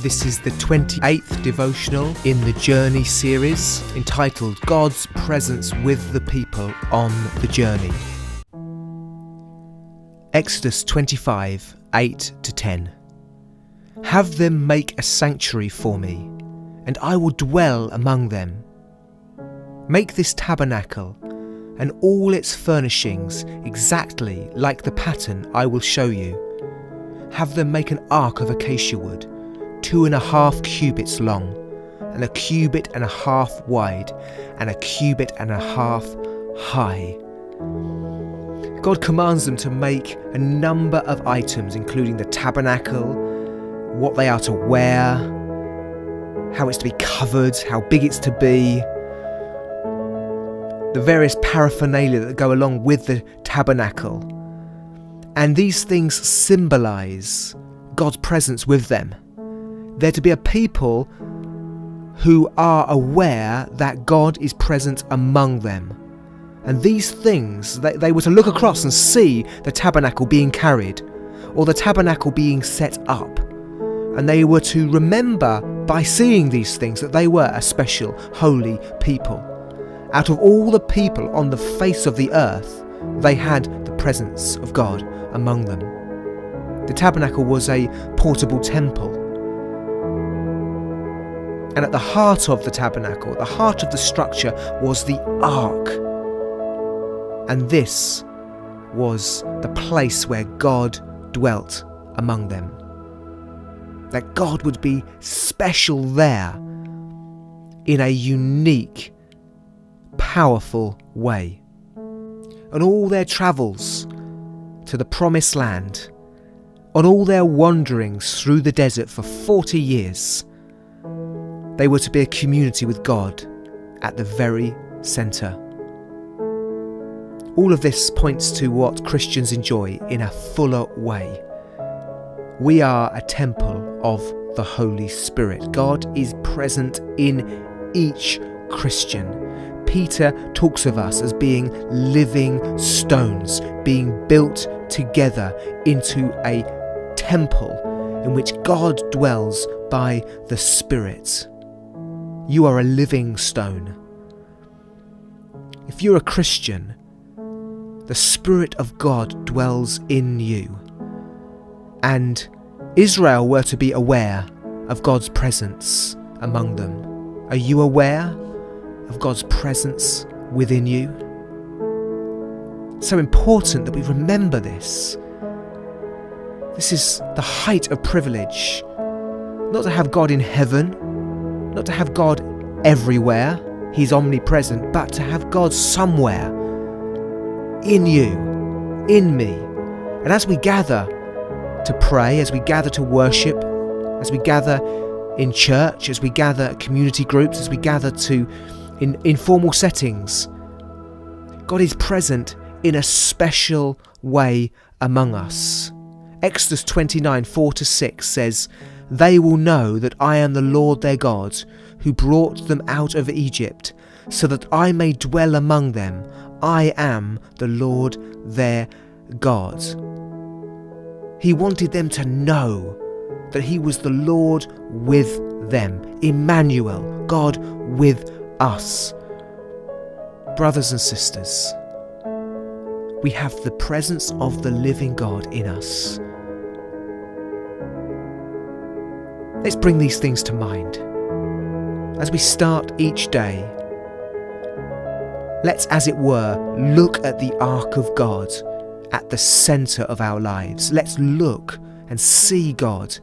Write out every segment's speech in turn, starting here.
This is the 28th devotional in the Journey series, entitled God's Presence with the People on the Journey. Exodus 25, 8-10. Have them make a sanctuary for me, and I will dwell among them. Make this tabernacle and all its furnishings exactly like the pattern I will show you. Have them make an ark of acacia wood, 2.5 cubits long, and 1.5 cubits wide, and 1.5 cubits high. God commands them to make a number of items, including the tabernacle, what they are to wear, how it's to be covered, how big it's to be, the various paraphernalia that go along with the tabernacle. And these things symbolise God's presence with them. They're to be a people who are aware that God is present among them. And these things, they were to look across and see the tabernacle being carried, or the tabernacle being set up. And they were to remember by seeing these things that they were a special, holy people. Out of all the people on the face of the earth, they had the presence of God among them. The tabernacle was a portable temple. And at the heart of the tabernacle, the heart of the structure, was the ark. And this was the place where God dwelt among them. That God would be special there in a unique, powerful way. On all their travels to the promised land, on all their wanderings through the desert for 40 years, they were to be a community with God at the very centre. All of this points to what Christians enjoy in a fuller way. We are a temple of the Holy Spirit. God is present in each Christian. Peter talks of us as being living stones, being built together into a temple in which God dwells by the Spirit. You are a living stone. If you're a Christian, the Spirit of God dwells in you. And Israel were to be aware of God's presence among them. Are you aware of God's presence within you? So important that we remember this. This is the height of privilege. Not to have God in heaven, not to have God everywhere, He's omnipresent, but to have God somewhere in you, in me. And as we gather to pray, as we gather to worship, as we gather in church, as we gather at community groups, as we gather in informal settings, God is present in a special way among us. Exodus 29, 4-6 says, "They will know that I am the Lord their God, who brought them out of Egypt, so that I may dwell among them. I am the Lord their God." He wanted them to know that He was the Lord with them. Emmanuel, God with us. Brothers and sisters, we have the presence of the living God in us. Let's bring these things to mind. As we start each day, let's, as it were, look at the ark of God at the centre of our lives. Let's look and see God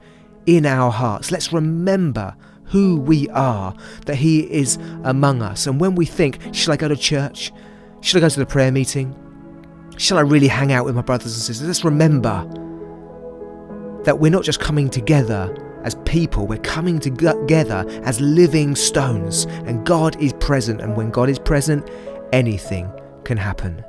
in our hearts. Let's remember who we are, that He is among us. And when we think, shall I go to church? Shall I go to the prayer meeting? Shall I really hang out with my brothers and sisters? Let's remember that we're not just coming together as people, we're coming together as living stones, and God is present, and when God is present, anything can happen.